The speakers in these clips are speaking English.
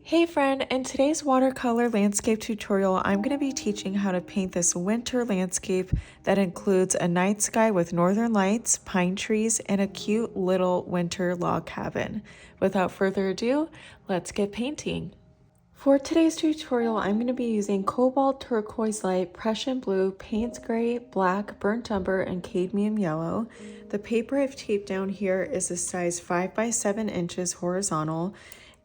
Hey friend, in today's watercolor landscape tutorial, I'm going to be teaching how to paint this winter landscape that includes a night sky with northern lights, pine trees, and a cute little winter log cabin. Without further ado, let's get painting. For today's tutorial, I'm going to be using Cobalt Turquoise Light, Prussian Blue, Payne's Gray, Black, Burnt Umber, and Cadmium Yellow. The paper I've taped down here is a size 5 by 7 inches horizontal,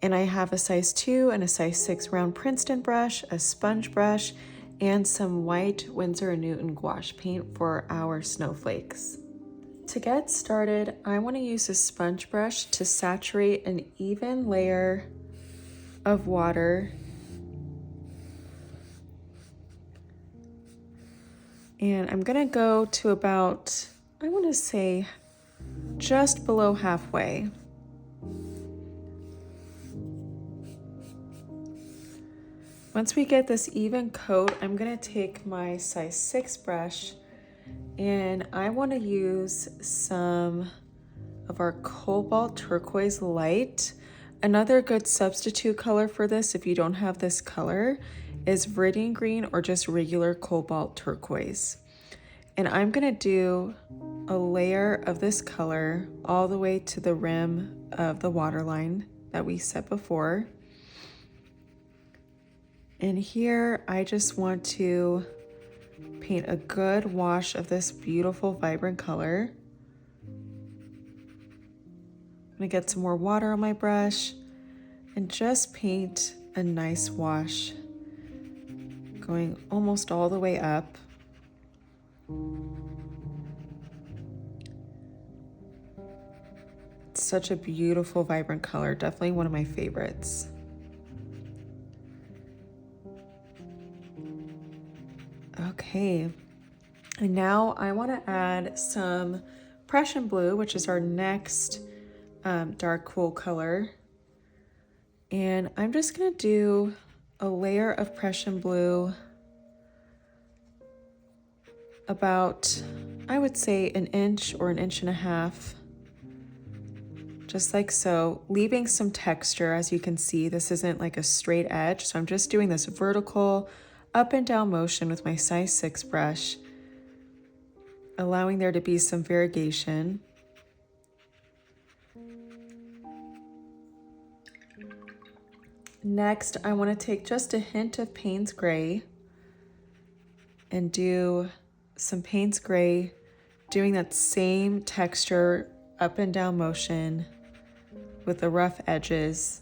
and I have a size 2 and a size 6 round Princeton brush, a sponge brush, and some white Winsor & Newton gouache paint for our snowflakes. To get started, I want to use a sponge brush to saturate an even layer of water, and I'm gonna go to about, I want to say, just below halfway. Once we get this even coat, I'm gonna take my size 6 brush and I want to use some of our Cobalt Turquoise Light. Another good substitute color for this, if you don't have this color, is Viridian Green or just regular Cobalt Turquoise. And I'm gonna do a layer of this color all the way to the rim of the waterline that we set before. And here I just want to paint a good wash of this beautiful vibrant color. I'm gonna get some more water on my brush and just paint a nice wash going almost all the way up. It's such a beautiful vibrant color, definitely one of my favorites. Okay, and now I want to add some Prussian Blue, which is our next dark cool color. And I'm just going to do a layer of Prussian Blue about, I would say, an inch or an inch and a half, just like so, leaving some texture. As you can see, this isn't like a straight edge, so I'm just doing this vertical up and down motion with my size 6 brush, allowing there to be some variegation. Next, I want to take just a hint of Payne's Gray and do some Payne's Gray, doing that same texture up and down motion with the rough edges,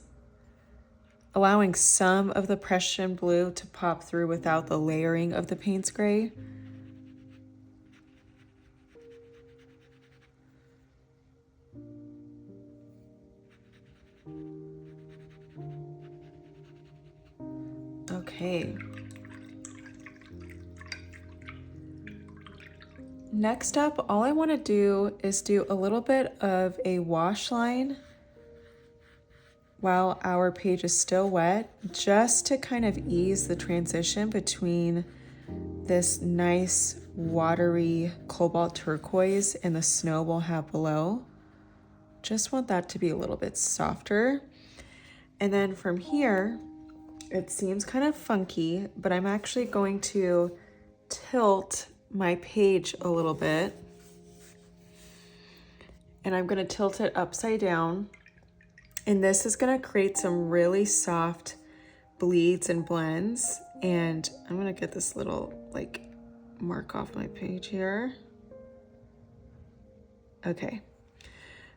allowing some of the Prussian Blue to pop through without the layering of the Payne's Gray. Okay. Next up, all I want to do is do a little bit of a wash line while our page is still wet, just to kind of ease the transition between this nice watery cobalt turquoise and the snow we'll have below. Just want that to be a little bit softer. And then from here, it seems kind of funky, but I'm actually going to tilt my page a little bit. And I'm going to tilt it upside down. And this is going to create some really soft bleeds and blends. And I'm going to get this little like mark off my page here. Okay.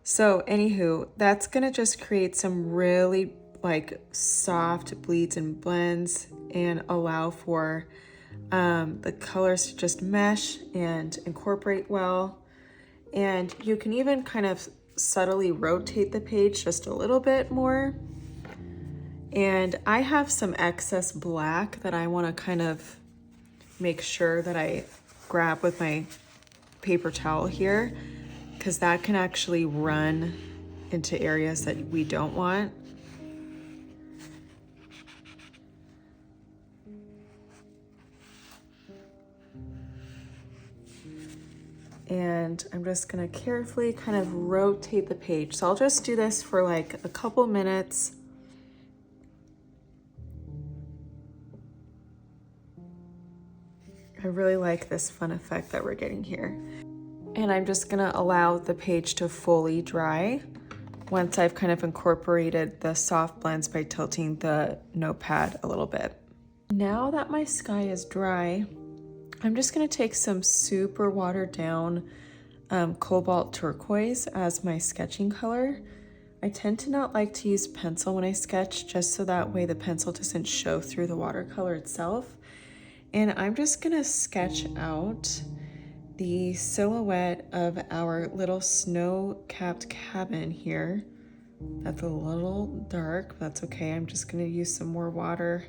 So anywho, that's going to just create some really like soft bleeds and blends and allow for the colors to just mesh and incorporate well. And you can even kind of subtly rotate the page just a little bit more. And I have some excess black that I want to kind of make sure that I grab with my paper towel here, because that can actually run into areas that we don't want. And I'm just gonna carefully kind of rotate the page. So I'll just do this for like a couple minutes I really like this fun effect that we're getting here. And I'm just gonna allow the page to fully dry once I've kind of incorporated the soft blends by tilting the notepad a little bit. Now that my sky is dry, I'm just gonna take some super watered down Cobalt Turquoise as my sketching color. I tend to not like to use pencil when I sketch, just so that way the pencil doesn't show through the watercolor itself. And I'm just gonna sketch out the silhouette of our little snow-capped cabin here. That's a little dark, but that's okay. I'm just gonna use some more water.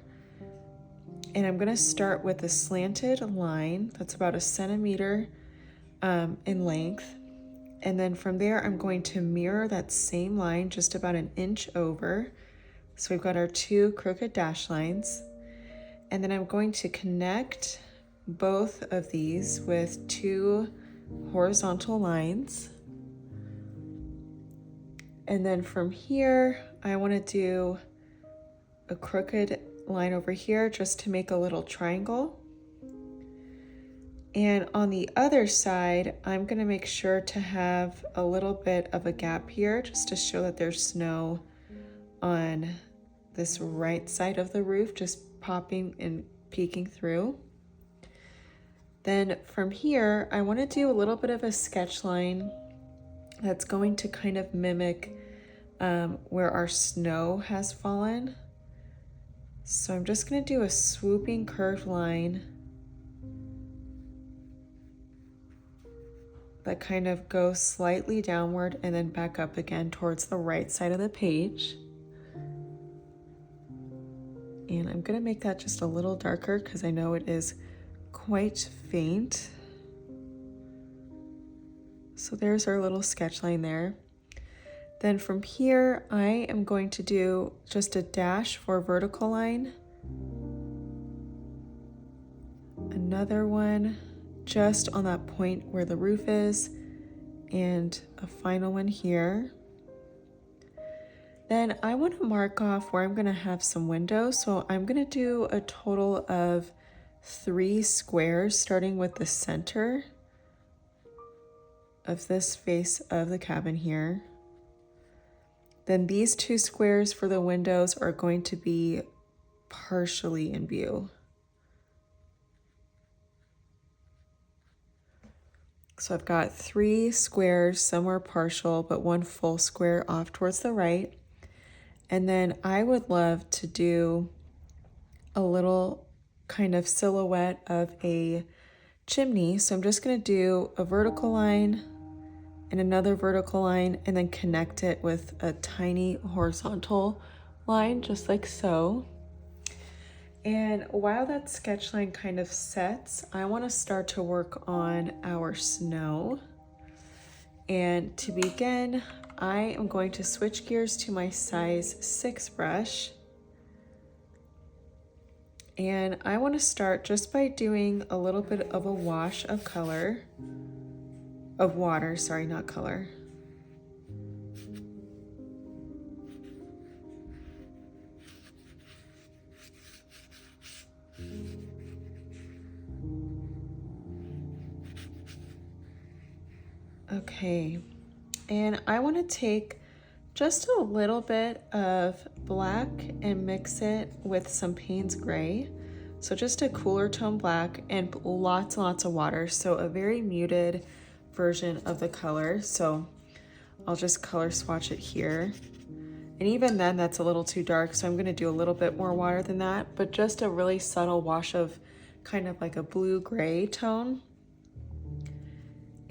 And I'm gonna start with a slanted line that's about 1 centimeter in length. And then from there, I'm going to mirror that same line just about 1 inch over. So we've got our 2 crooked dash lines. And then I'm going to connect both of these with 2 horizontal lines. And then from here, I want to do a crooked line over here just to make a little triangle. And on the other side, I'm going to make sure to have a little bit of a gap here just to show that there's snow on this right side of the roof, just popping and peeking through. Then from here, I want to do a little bit of a sketch line that's going to kind of mimic where our snow has fallen. So I'm just going to do a swooping curved line that kind of goes slightly downward and then back up again towards the right side of the page. And I'm going to make that just a little darker because I know it is quite faint. So there's our little sketch line there. Then from here, I am going to do just a dash for a vertical line. Another one just on that point where the roof is, and a final one here. Then I want to mark off where I'm going to have some windows. So I'm going to do a total of 3 squares, starting with the center of this face of the cabin here. Then these 2 squares for the windows are going to be partially in view. So I've got 3 squares, some are partial, but 1 full square off towards the right. And then I would love to do a little kind of silhouette of a chimney. So I'm just going to do a vertical line and another vertical line, and then connect it with a tiny horizontal line, just like so. And while that sketch line kind of sets, I want to start to work on our snow. And to begin, I am going to switch gears to my size 6 brush. And I want to start just by doing a little bit of a wash of color, of water, sorry, not color. Okay, and I want to take just a little bit of black and mix it with some Payne's gray. So just a cooler tone black and lots and lots of water. So a very muted version of the color. So I'll just color swatch it here. And even then that's a little too dark. So I'm going to do a little bit more water than that, but just a really subtle wash of kind of like a blue gray tone.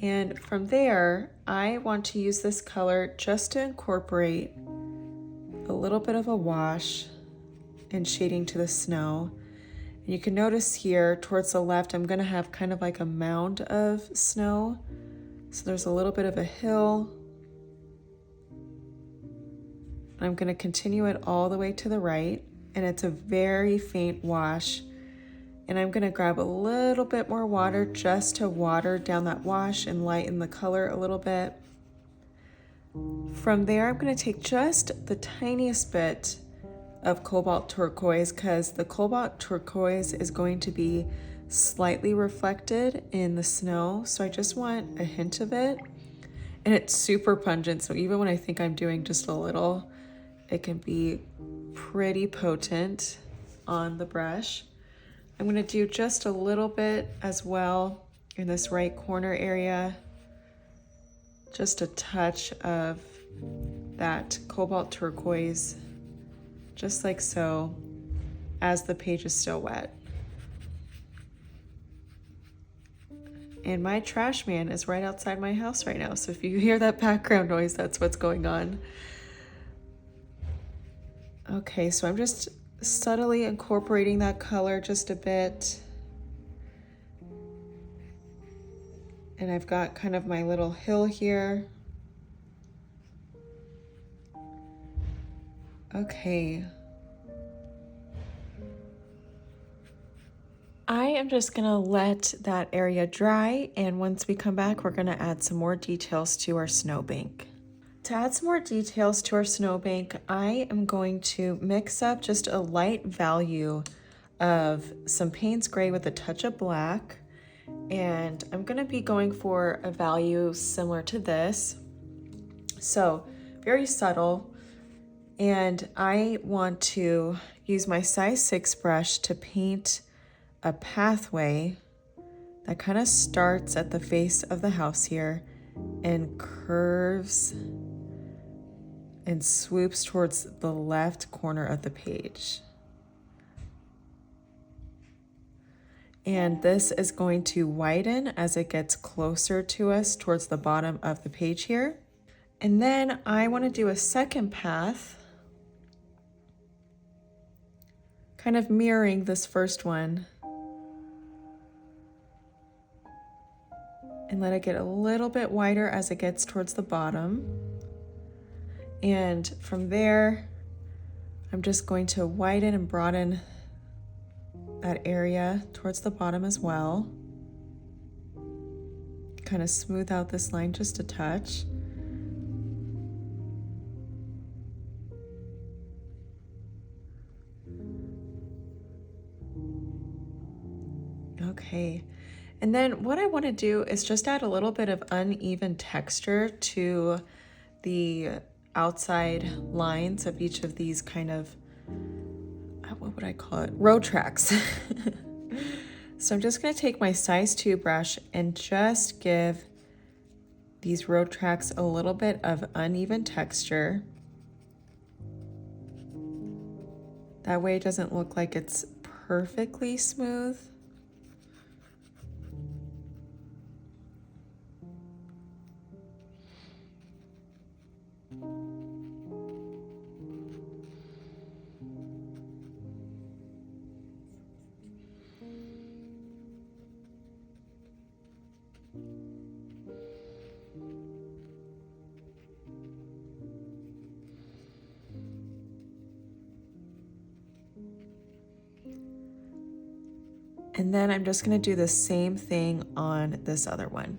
And from there, I want to use this color just to incorporate a little bit of a wash and shading to the snow. And you can notice here towards the left, I'm gonna have kind of like a mound of snow. So there's a little bit of a hill. I'm gonna continue it all the way to the right, and it's a very faint wash. And I'm gonna grab a little bit more water just to water down that wash and lighten the color a little bit. From there, I'm gonna take just the tiniest bit of Cobalt Turquoise, because the Cobalt Turquoise is going to be slightly reflected in the snow. So I just want a hint of it. And it's super pungent, so even when I think I'm doing just a little, it can be pretty potent on the brush. I'm gonna do just a little bit as well in this right corner area. Just a touch of that cobalt turquoise, just like so, as the page is still wet. And my trash man is right outside my house right now, so if you hear that background noise, that's what's going on. Okay, so I'm just subtly incorporating that color just a bit. And I've got kind of my little hill here. Okay. I am just gonna let that area dry, and once we come back, we're gonna add some more details to our snowbank. To add some more details to our snowbank, I am going to mix up just a light value of some Payne's gray with a touch of black, and I'm gonna be going for a value similar to this. So very subtle, and I want to use my size 6 brush to paint a pathway that kind of starts at the face of the house here and curves and swoops towards the left corner of the page. And this is going to widen as it gets closer to us towards the bottom of the page here. And then I want to do a second path, kind of mirroring this first one. And let it get a little bit wider as it gets towards the bottom. And from there, I'm just going to widen and broaden that area towards the bottom as well. Kind of smooth out this line just a touch. Okay. And then what I want to do is just add a little bit of uneven texture to the outside lines of each of these kind of, what would I call it? Road tracks. So I'm just going to take my size 2 brush and just give these road tracks a little bit of uneven texture. That way it doesn't look like it's perfectly smooth. And then I'm just going to do the same thing on this other one.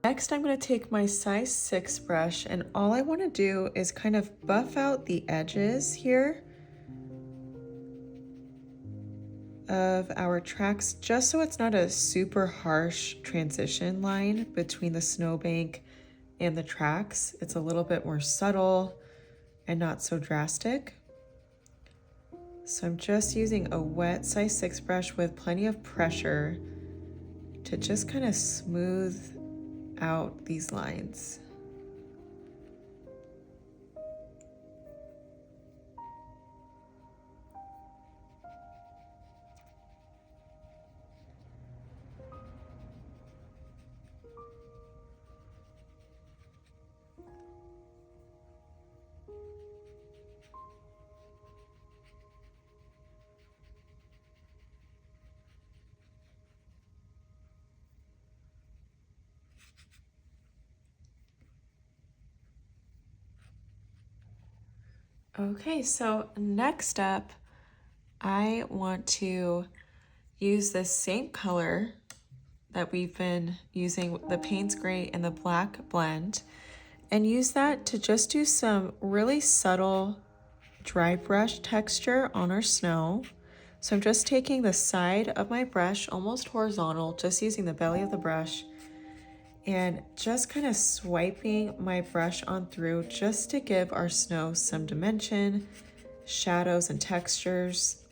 Next, I'm going to take my size 6 brush, and all I want to do is kind of buff out the edges here of our tracks just so it's not a super harsh transition line between the snowbank and the tracks. It's a little bit more subtle and not so drastic. So I'm just using a wet size 6 brush with plenty of pressure to just kind of smooth out these lines. Okay, so next up, I want to use this same color that we've been using, the Payne's Gray and the Black blend, and use that to just do some really subtle dry brush texture on our snow. So I'm just taking the side of my brush, almost horizontal, just using the belly of the brush, and just kind of swiping my brush on through just to give our snow some dimension, shadows, and textures.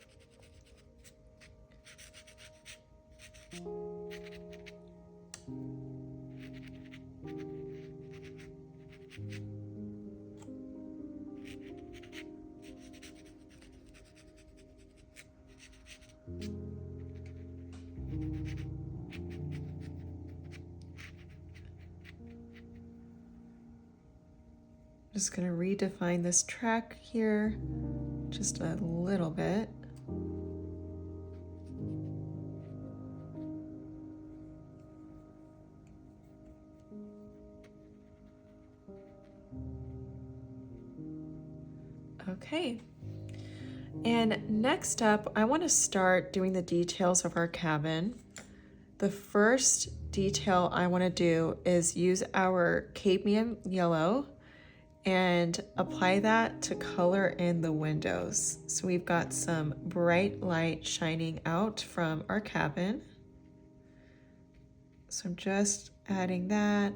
Just going to redefine this track here just a little bit. Okay. And next up, I want to start doing the details of our cabin. The first detail I want to do is use our Cadmium Yellow and apply that to color in the windows. So we've got some bright light shining out from our cabin. So I'm just adding that.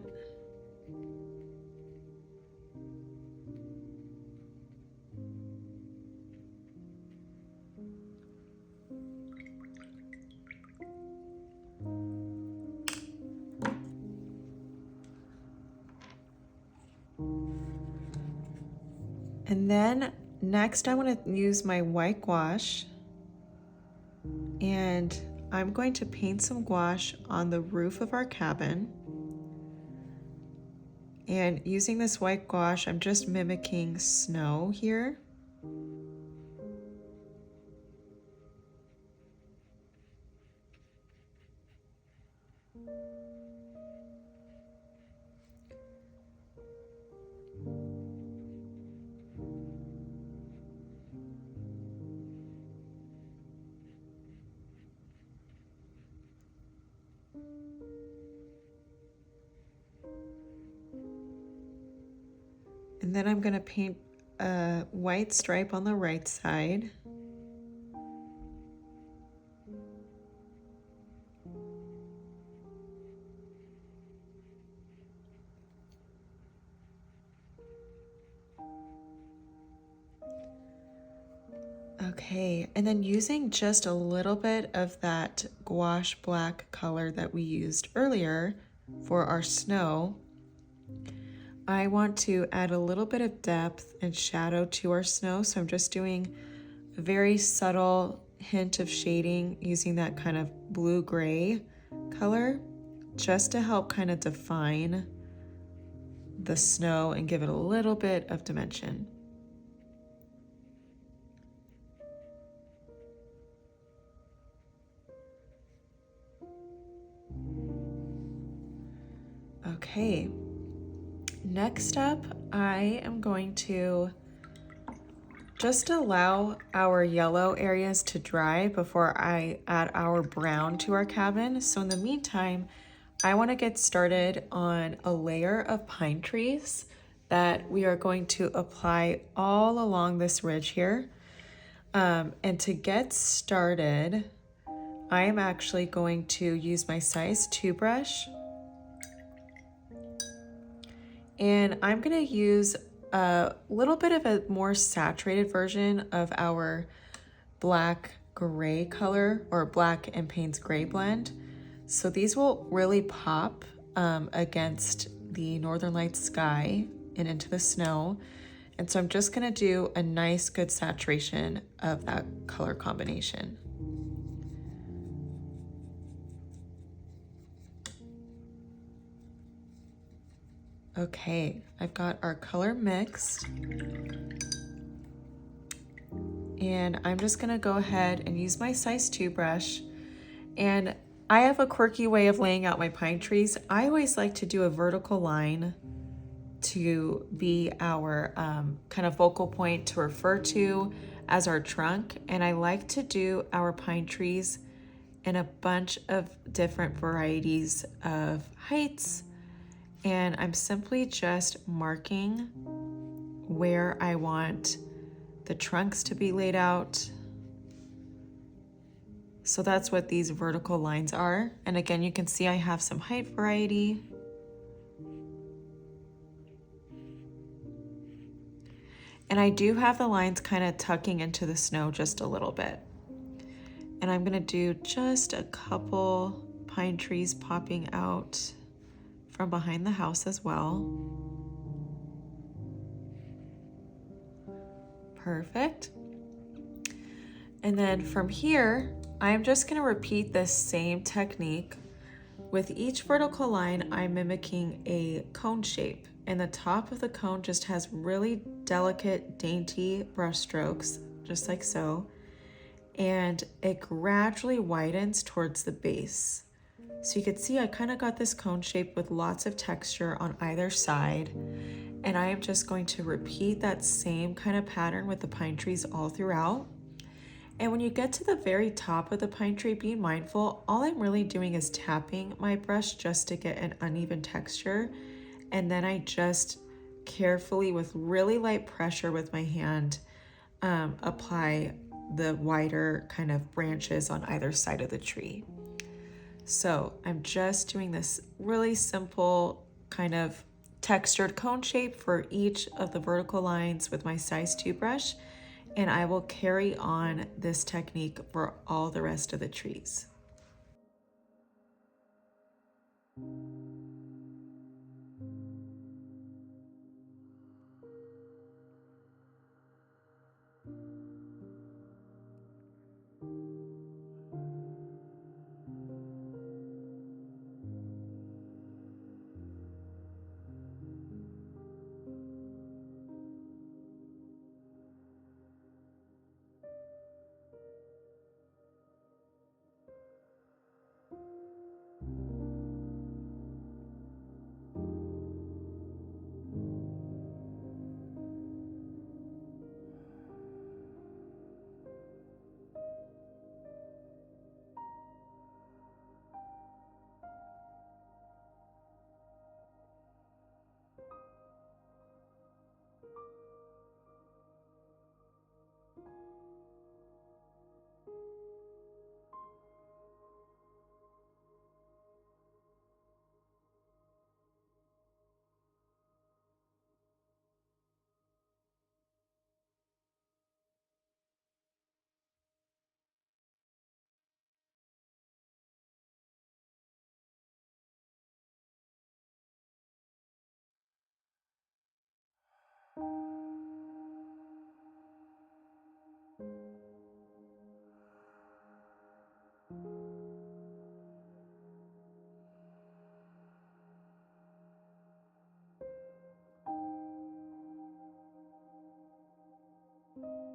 And then next I want to use my white gouache, and I'm going to paint some gouache on the roof of our cabin. And using this white gouache, I'm just mimicking snow here. And then I'm going to paint a white stripe on the right side. Okay, and then using just a little bit of that gouache black color that we used earlier for our snow, I want to add a little bit of depth and shadow to our snow. So I'm just doing a very subtle hint of shading using that kind of blue-gray color just to help kind of define the snow and give it a little bit of dimension. Okay. Next up, I am going to just allow our yellow areas to dry before I add our brown to our cabin. So in the meantime, I want to get started on a layer of pine trees that we are going to apply all along this ridge here. And to get started, I am actually going to use my size 2 brush, and I'm going to use a little bit of a more saturated version of our black gray color, or black and Payne's gray blend. So these will really pop against the Northern Lights sky and into the snow. And so I'm just gonna do a nice good saturation of that color combination. Okay, I've got our color mixed. And I'm just gonna go ahead and use my size 2 brush. And I have a quirky way of laying out my pine trees. I always like to do a vertical line to be our kind of focal point to refer to as our trunk. And I like to do our pine trees in a bunch of different varieties of heights. And I'm simply just marking where I want the trunks to be laid out. So that's what these vertical lines are. And again, you can see I have some height variety. And I do have the lines kind of tucking into the snow just a little bit. And I'm gonna do just a couple pine trees popping out from behind the house as well. Perfect. And then from here, I'm just gonna repeat this same technique. With each vertical line, I'm mimicking a cone shape, and the top of the cone just has really delicate, dainty brush strokes, just like so. And it gradually widens towards the base. So you can see I kind of got this cone shape with lots of texture on either side. And I am just going to repeat that same kind of pattern with the pine trees all throughout. And when you get to the very top of the pine tree, be mindful, all I'm really doing is tapping my brush just to get an uneven texture. And then I just carefully, with really light pressure with my hand, apply the wider kind of branches on either side of the tree. So I'm just doing this really simple kind of textured cone shape for each of the vertical lines with my size 2 brush, and I will carry on this technique for all the rest of the trees.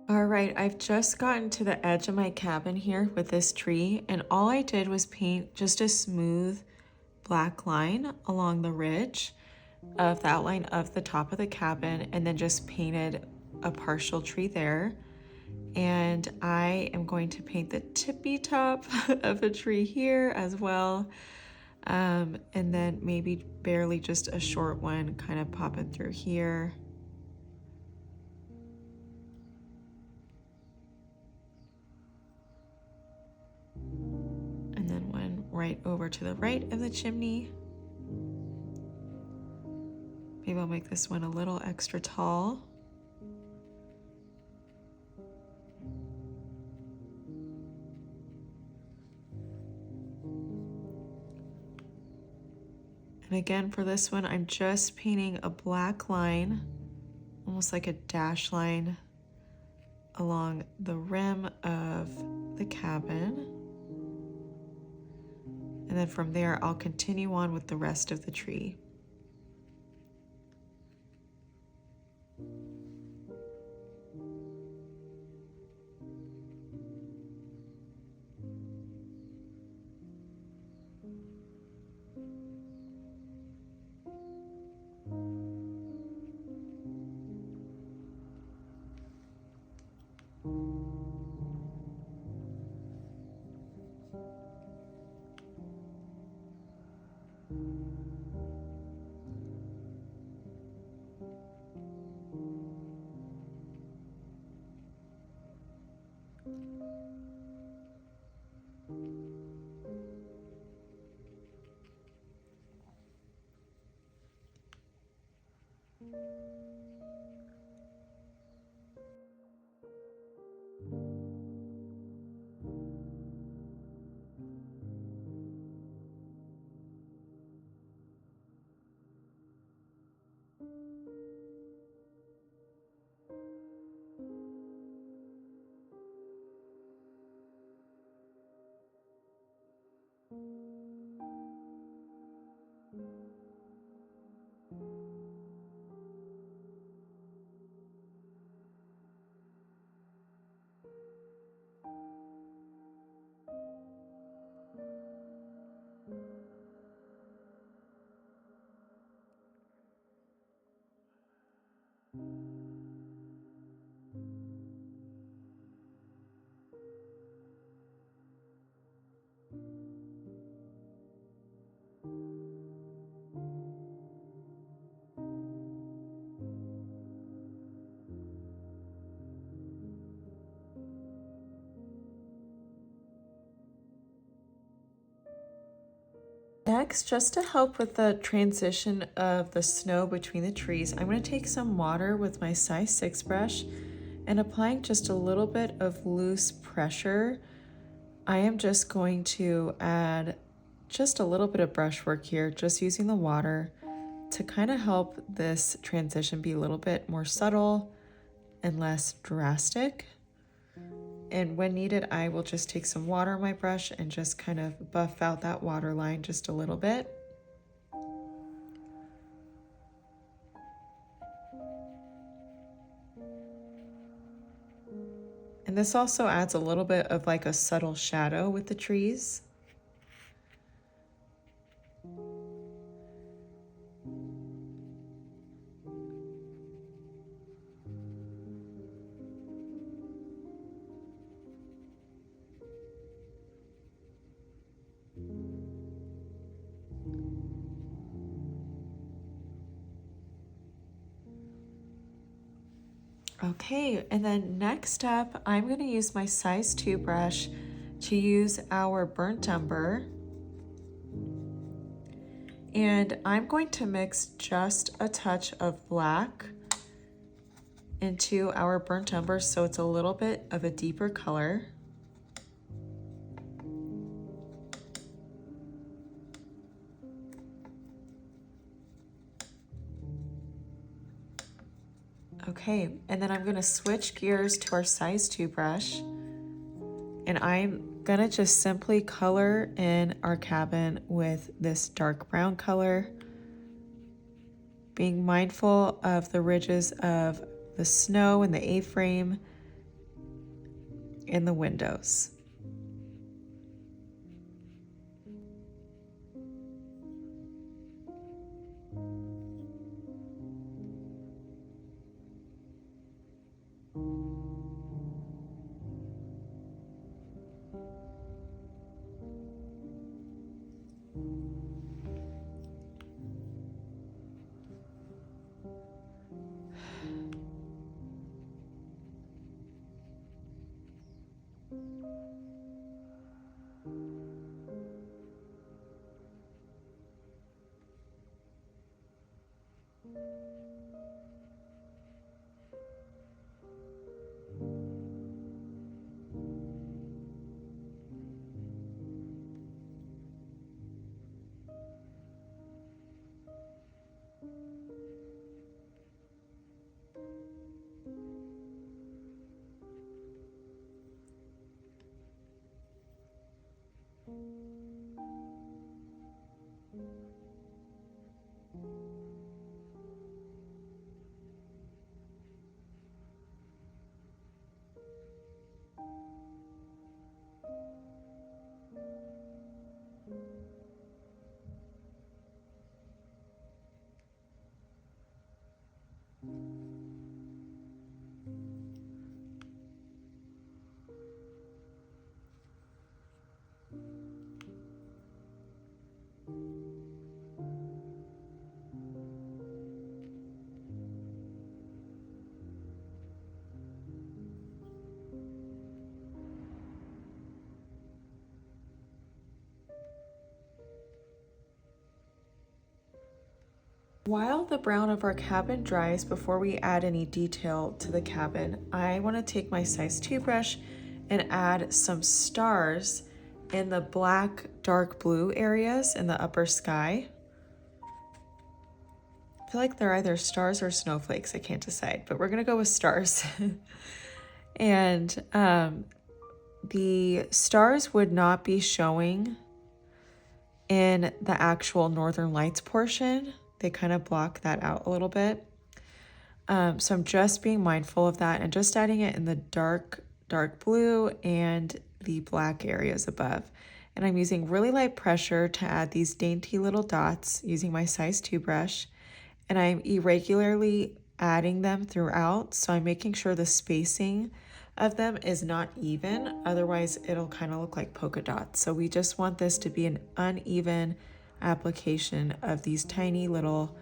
All right, I've just gotten to the edge of my cabin here with this tree, and all I did was paint just a smooth black line along the ridge of the outline of the top of the cabin, and then just painted a partial tree there. And I am going to paint the tippy top of a tree here as well. And then maybe barely just a short one kind of popping through here. right over to the right of the chimney. Maybe I'll make this one a little extra tall. And again, for this one, I'm just painting a black line, almost like a dash line, along the rim of the cabin. And then from there, I'll continue on with the rest of the tree. Next, just to help with the transition of the snow between the trees, I'm going to take some water with my size 6 brush and applying just a little bit of loose pressure. I am just going to add just a little bit of brushwork here, just using the water to kind of help this transition be a little bit more subtle and less drastic. And when needed, I will just take some water on my brush and just kind of buff out that water line just a little bit. And this also adds a little bit of like a subtle shadow with the trees. Okay, and then next up, I'm going to use my size 2 brush to use our Burnt Umber. And I'm going to mix just a touch of black into our Burnt Umber so it's a little bit of a deeper color. Okay, and then I'm going to switch gears to our size 2 brush, and I'm going to just simply color in our cabin with this dark brown color, being mindful of the ridges of the snow and the A-frame in the windows. while the brown of our cabin dries, before we add any detail to the cabin, I want to take my size 2 brush and add some stars in the black, dark blue areas in the upper sky. I feel like they're either stars or snowflakes, I can't decide, but we're gonna go with stars. And the stars would not be showing in the actual Northern Lights portion. They kind of block that out a little bit. So I'm just being mindful of that and just adding it in the dark blue and the black areas above. And I'm using really light pressure to add these dainty little dots using my size 2 brush. And I'm irregularly adding them throughout. So I'm making sure the spacing of them is not even, otherwise it'll kind of look like polka dots. So we just want this to be an uneven application of these tiny little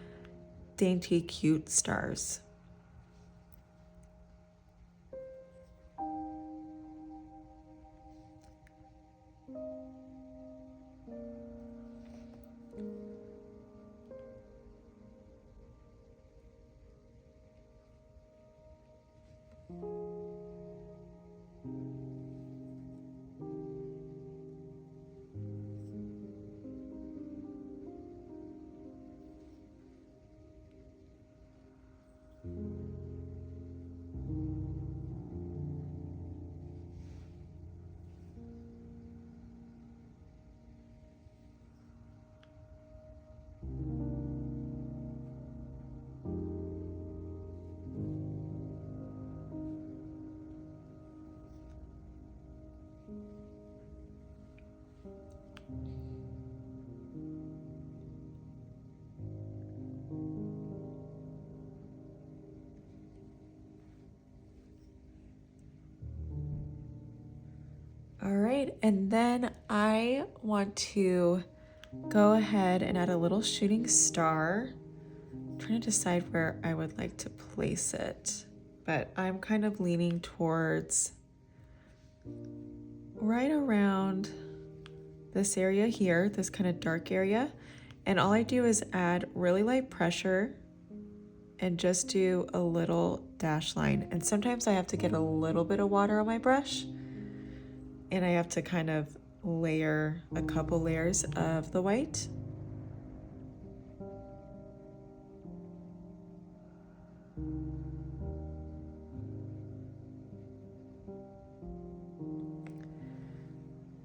dainty cute stars. All right, and then I want to go ahead and add a little shooting star. I'm trying to decide where I would like to place it, but I'm kind of leaning towards right around this area here, this kind of dark area. And all I do is add really light pressure and just do a little dash line. And sometimes I have to get a little bit of water on my brush, and I have to kind of layer a couple layers of the white.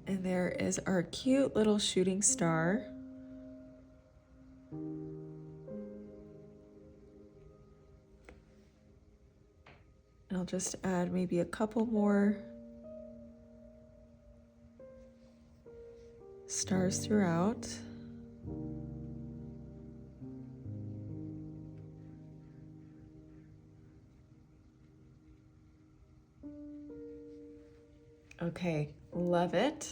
And there is our cute little shooting star. And I'll just add maybe a couple more stars throughout. Okay, love it.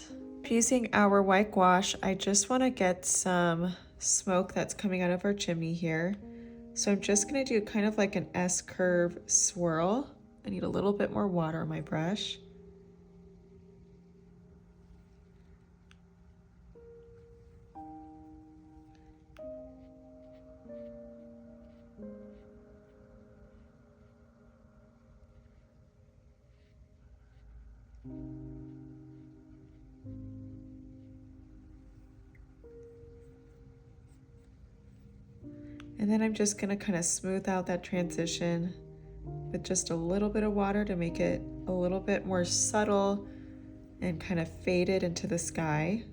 Using our white gouache, I just want to get some smoke that's coming out of our chimney here. So I'm just going to do kind of like an S-curve swirl. I need a little bit more water on my brush. And then I'm just going to kind of smooth out that transition with just a little bit of water to make it a little bit more subtle and kind of faded into the sky.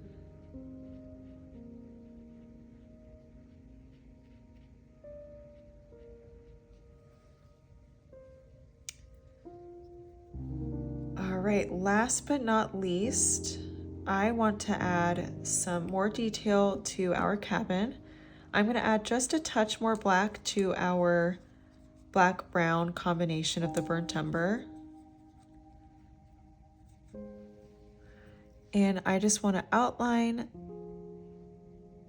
All right, last but not least, I want to add some more detail to our cabin. I'm going to add just a touch more black to our black-brown combination of the burnt umber. And I just want to outline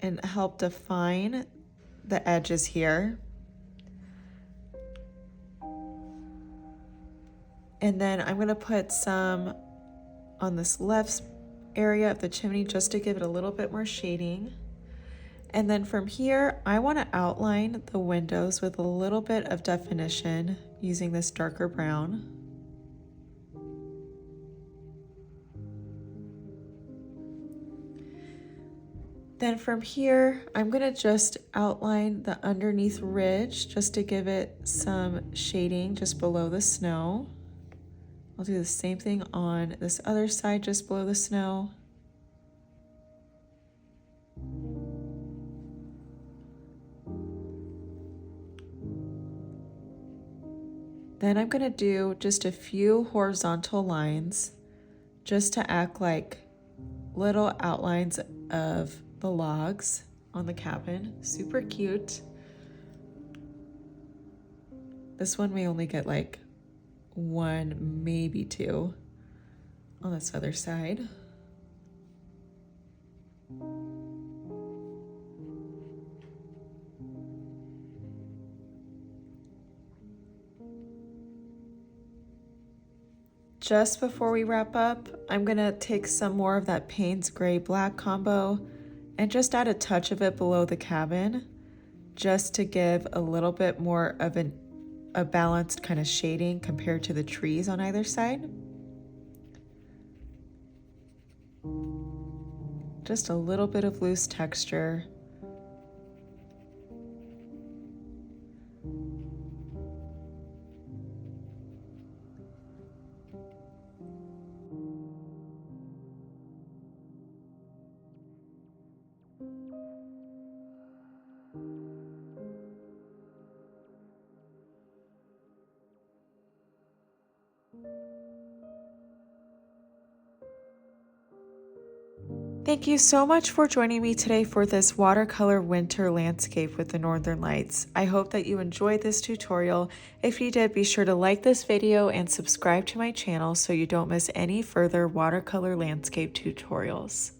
and help define the edges here. And then I'm going to put some on this left area of the chimney just to give it a little bit more shading. And then from here, I want to outline the windows with a little bit of definition using this darker brown. Then from here, I'm going to just outline the underneath ridge just to give it some shading just below the snow. I'll do the same thing on this other side just below the snow. Then I'm going to do just a few horizontal lines just to act like little outlines of the logs on the cabin. Super cute. This one may only get like one, maybe two on this other side. Just before we wrap up, I'm gonna take some more of that Payne's gray black combo and just add a touch of it below the cabin, just to give a little bit more of a balanced kind of shading compared to the trees on either side. Just a little bit of loose texture. Thank you so much for joining me today for this watercolor winter landscape with the Northern Lights. I hope that you enjoyed this tutorial. If you did, be sure to like this video and subscribe to my channel so you don't miss any further watercolor landscape tutorials.